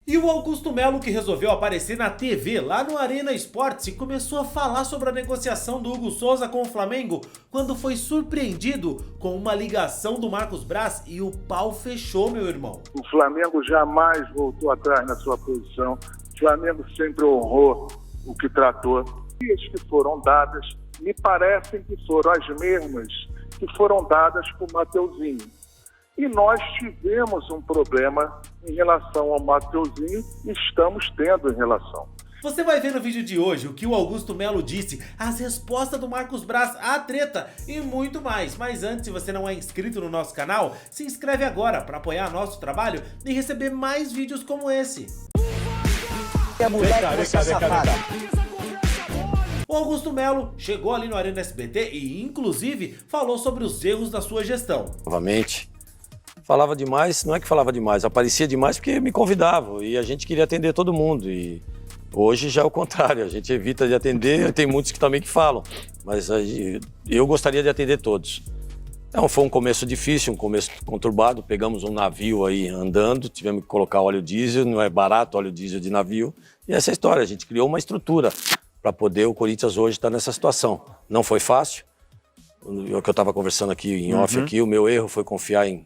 E o Augusto Melo, que resolveu aparecer na TV lá no Arena Sports e começou a falar sobre a negociação do Hugo Souza com o Flamengo, quando foi surpreendido com uma ligação do Marcos Braz e o pau fechou, meu irmão. O Flamengo jamais voltou atrás na sua posição. O Flamengo sempre honrou o que tratou. E as que foram dadas, me parecem que foram as mesmas que foram dadas por Mateuzinho. E nós tivemos um problema em relação ao Mateuzinho e estamos tendo em relação. Você vai ver no vídeo de hoje o que o Augusto Melo disse, as respostas do Marcos Braz à treta e muito mais. Mas antes, se você não é inscrito no nosso canal, se inscreve agora para apoiar nosso trabalho e receber mais vídeos como esse. O Augusto Melo chegou ali no Arena SBT e inclusive falou sobre os erros da sua gestão. Novamente, falava demais, não é que falava demais, aparecia demais porque me convidavam e a gente queria atender todo mundo. E hoje já é o contrário, a gente evita de atender, tem muitos que também que falam, mas eu gostaria de atender todos. Então, foi um começo difícil, um começo conturbado, pegamos um navio aí andando, tivemos que colocar óleo diesel, não é barato óleo diesel de navio, e essa é a história, a gente criou uma estrutura para poder o Corinthians hoje estar nessa situação. Não foi fácil, o que eu estava conversando aqui em off aqui, o meu erro foi confiar em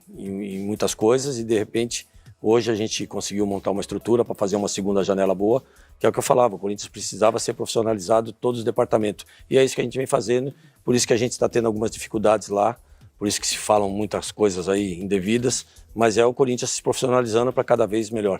muitas coisas e de repente hoje a gente conseguiu montar uma estrutura para fazer uma segunda janela boa, que é o que eu falava, o Corinthians precisava ser profissionalizado todos os departamentos. E é isso que a gente vem fazendo, por isso que a gente está tendo algumas dificuldades lá, por isso que se falam muitas coisas aí indevidas, mas é o Corinthians se profissionalizando para cada vez melhor.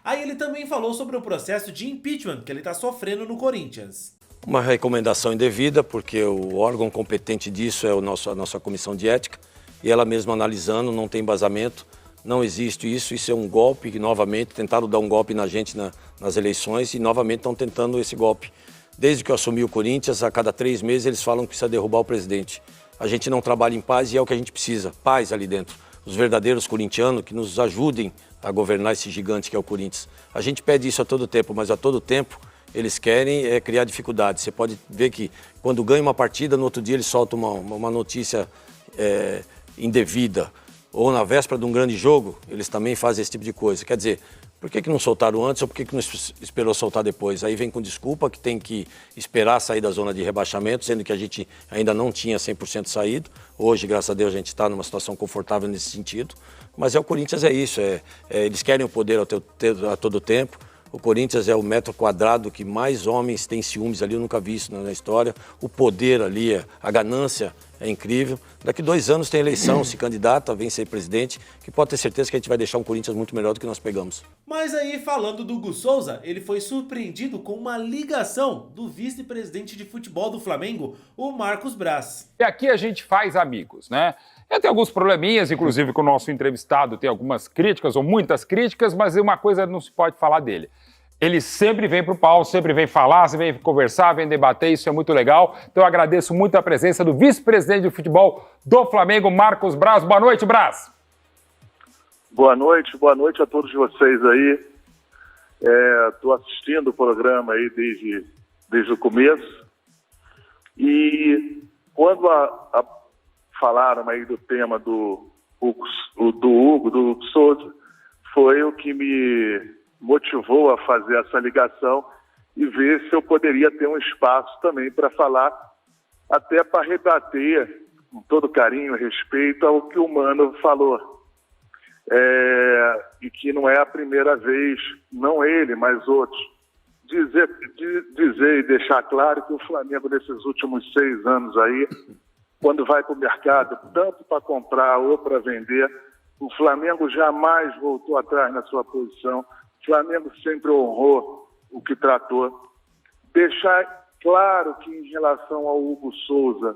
Aí ele também falou sobre o processo de impeachment que ele está sofrendo no Corinthians. Uma recomendação indevida, porque o órgão competente disso é a nossa comissão de ética, e ela mesma analisando, não tem embasamento, não existe isso é um golpe, que novamente tentaram dar um golpe na gente nas eleições e novamente estão tentando esse golpe. Desde que eu assumi o Corinthians, a cada 3 meses eles falam que precisa derrubar o presidente. A gente não trabalha em paz e é o que a gente precisa, paz ali dentro. Os verdadeiros corintianos que nos ajudem a governar esse gigante que é o Corinthians. A gente pede isso a todo tempo, mas a todo tempo eles querem criar dificuldades. Você pode ver que quando ganha uma partida, no outro dia eles soltam uma notícia indevida. Ou na véspera de um grande jogo, eles também fazem esse tipo de coisa. Quer dizer, por que não soltaram antes ou por que não esperou soltar depois? Aí vem com desculpa que tem que esperar sair da zona de rebaixamento, sendo que a gente ainda não tinha 100% saído. Hoje, graças a Deus, a gente está numa situação confortável nesse sentido. Mas o Corinthians é isso, eles querem o poder a todo tempo. O Corinthians é o metro quadrado que mais homens têm ciúmes ali, eu nunca vi isso na história. O poder ali, a ganância é incrível. Daqui 2 anos tem eleição, se candidata, vem ser presidente, que pode ter certeza que a gente vai deixar um Corinthians muito melhor do que nós pegamos. Mas aí, falando do Hugo Souza, ele foi surpreendido com uma ligação do vice-presidente de futebol do Flamengo, o Marcos Braz. E aqui a gente faz amigos, né? Tem alguns probleminhas, inclusive com o nosso entrevistado tem algumas críticas ou muitas críticas, mas uma coisa não se pode falar dele. Ele sempre vem pro pau, sempre vem falar, sempre vem conversar, vem debater, isso é muito legal. Então eu agradeço muito a presença do vice-presidente de futebol do Flamengo, Marcos Braz. Boa noite, Braz. Boa noite a todos vocês aí. Estou assistindo o programa aí desde o começo. E quando falaram aí do tema do Hugo Souza, foi o que me motivou a fazer essa ligação e ver se eu poderia ter um espaço também para falar, até para rebater com todo carinho e respeito ao que o Mano falou. E que não é a primeira vez, não ele, mas outros, dizer e deixar claro que o Flamengo nesses últimos 6 anos aí, quando vai para o mercado, tanto para comprar ou para vender, o Flamengo jamais voltou atrás na sua posição. O Flamengo sempre honrou o que tratou. Deixar claro que em relação ao Hugo Souza,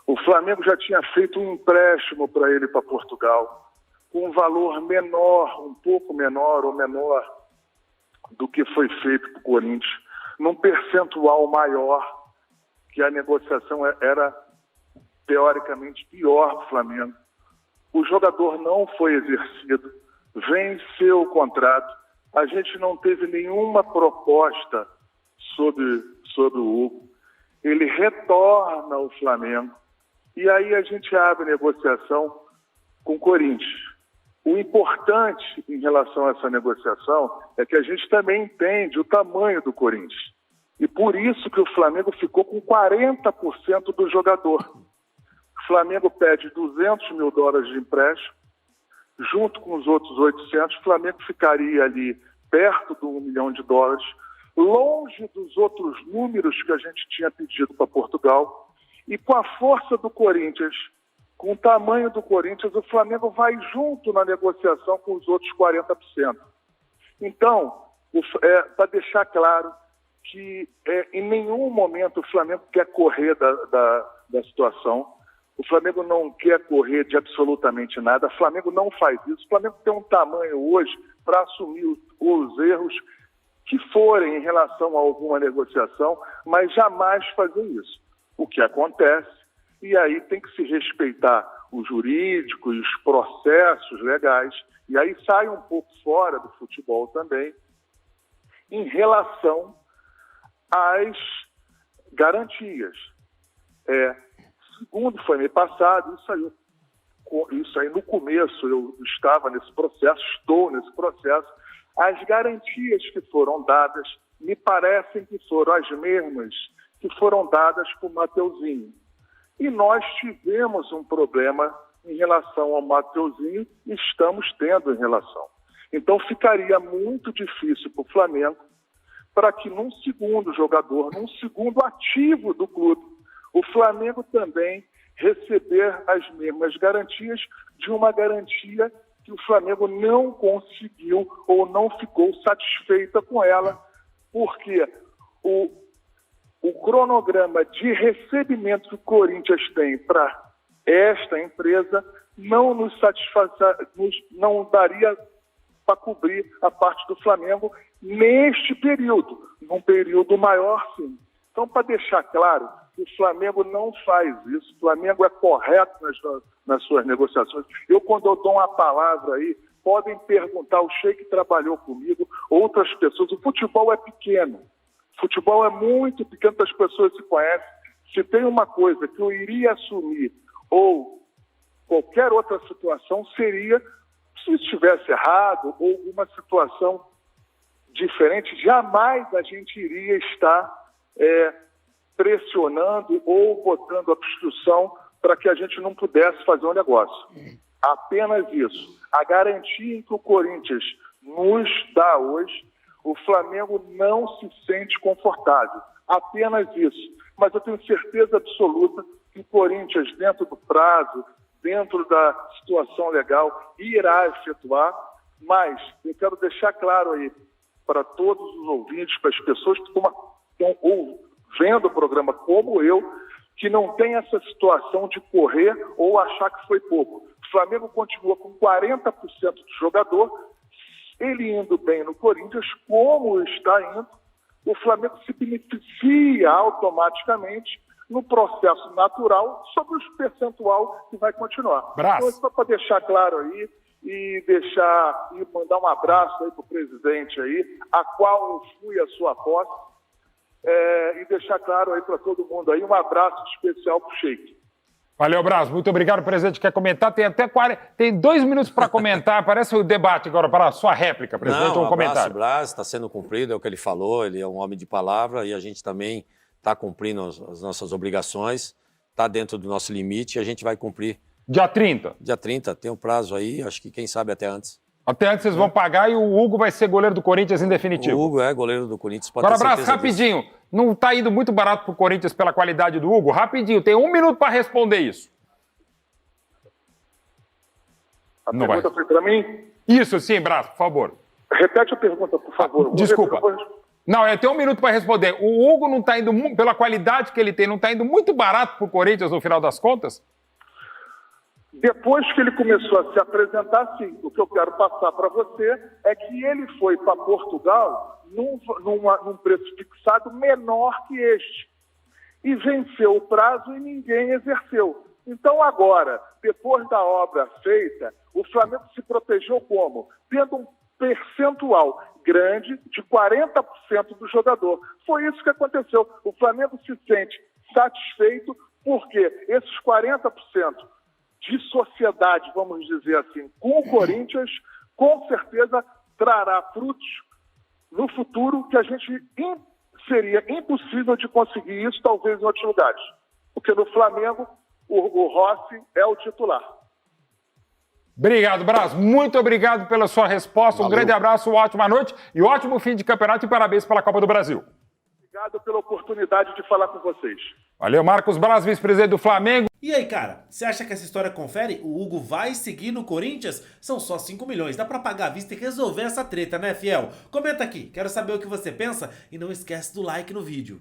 o Flamengo já tinha feito um empréstimo para ele para Portugal, com um valor menor, um pouco menor ou menor do que foi feito para o Corinthians, num percentual maior, que a negociação era teoricamente pior para o Flamengo. O jogador não foi exercido, venceu o contrato. A gente não teve nenhuma proposta sobre o Hugo. Ele retorna ao Flamengo e aí a gente abre negociação com o Corinthians. O importante em relação a essa negociação é que a gente também entende o tamanho do Corinthians. E por isso que o Flamengo ficou com 40% do jogador. O Flamengo pede $200 mil de empréstimo, junto com os outros 800, o Flamengo ficaria ali perto do $1 milhão, longe dos outros números que a gente tinha pedido para Portugal, e com a força do Corinthians, com o tamanho do Corinthians, o Flamengo vai junto na negociação com os outros 40%. Então, para deixar claro que em nenhum momento o Flamengo quer correr da situação, o Flamengo não quer correr de absolutamente nada, o Flamengo não faz isso, o Flamengo tem um tamanho hoje para assumir os erros que forem em relação a alguma negociação, mas jamais fazer isso. O que acontece, e aí tem que se respeitar o jurídico e os processos legais, e aí sai um pouco fora do futebol também, em relação às garantias. Segundo foi mês passado, isso aí no começo eu estava nesse processo, estou nesse processo, as garantias que foram dadas me parecem que foram as mesmas que foram dadas por Mateuzinho. E nós tivemos um problema em relação ao Mateuzinho e estamos tendo em relação. Então ficaria muito difícil para o Flamengo para que num segundo jogador, num segundo ativo do clube, o Flamengo também receber as mesmas garantias de uma garantia que o Flamengo não conseguiu ou não ficou satisfeita com ela, porque o cronograma de recebimento que o Corinthians tem para esta empresa não nos não daria para cobrir a parte do Flamengo neste período, num período maior, sim. Então, para deixar claro, o Flamengo não faz isso, o Flamengo é correto nas suas negociações. Quando eu dou uma palavra aí, podem perguntar, o Sheik trabalhou comigo, outras pessoas, o futebol é pequeno. Futebol é muito pequeno, as pessoas se conhecem. Se tem uma coisa que eu iria assumir ou qualquer outra situação seria, se estivesse errado ou alguma situação diferente, jamais a gente iria estar pressionando ou botando obstrução para que a gente não pudesse fazer um negócio. Apenas isso. A garantia que o Corinthians nos dá hoje, o Flamengo não se sente confortável. Apenas isso. Mas eu tenho certeza absoluta que o Corinthians, dentro do prazo, dentro da situação legal, irá efetuar. Mas eu quero deixar claro aí para todos os ouvintes, para as pessoas que estão vendo o programa como eu, que não tem essa situação de correr ou achar que foi pouco. O Flamengo continua com 40% do jogador, ele indo bem no Corinthians, como está indo, o Flamengo se beneficia automaticamente no processo natural sobre o percentual que vai continuar. Então, só para deixar claro aí e mandar um abraço aí para o presidente aí, a qual eu fui a sua posse, e deixar claro aí para todo mundo aí, um abraço especial para o Sheik. Valeu, Braz. Muito obrigado. O presidente quer comentar. Tem até 2 minutos para comentar. Parece o debate agora para a sua réplica, presidente, ou um comentário. O Braz está sendo cumprido, é o que ele falou. Ele é um homem de palavra e a gente também está cumprindo as nossas obrigações. Está dentro do nosso limite e a gente vai cumprir. Dia 30? Dia 30, tem um prazo aí, acho que quem sabe até antes. Até antes vocês vão pagar e o Hugo vai ser goleiro do Corinthians em definitivo. O Hugo é goleiro do Corinthians. Agora, Braz, rapidinho. Disso. Não está indo muito barato para o Corinthians pela qualidade do Hugo? Rapidinho, tem 1 minuto para responder isso. A pergunta foi para mim? Isso, sim, Braz, por favor. Repete a pergunta, por favor. Desculpa. Não, tem 1 minuto para responder. O Hugo não está indo, pela qualidade que ele tem, não está indo muito barato para o Corinthians no final das contas? Depois que ele começou a se apresentar, sim. O que eu quero passar para você é que ele foi para Portugal num preço fixado menor que este. E venceu o prazo e ninguém exerceu. Então agora, depois da obra feita, o Flamengo se protegeu como? Tendo um percentual grande de 40% do jogador. Foi isso que aconteceu. O Flamengo se sente satisfeito porque esses 40% de sociedade, vamos dizer assim, com o Corinthians, com certeza trará frutos no futuro que a gente seria impossível de conseguir isso, talvez em outros lugares. Porque no Flamengo, o Rossi é o titular. Obrigado, Braz. Muito obrigado pela sua resposta. Um grande abraço, uma ótima noite e ótimo fim de campeonato e parabéns pela Copa do Brasil. Obrigado pela oportunidade de falar com vocês. Valeu, Marcos Braz, vice-presidente do Flamengo. E aí, cara, você acha que essa história confere? O Hugo vai seguir no Corinthians? São só 5 milhões, dá pra pagar à vista e resolver essa treta, né, fiel? Comenta aqui, quero saber o que você pensa e não esquece do like no vídeo.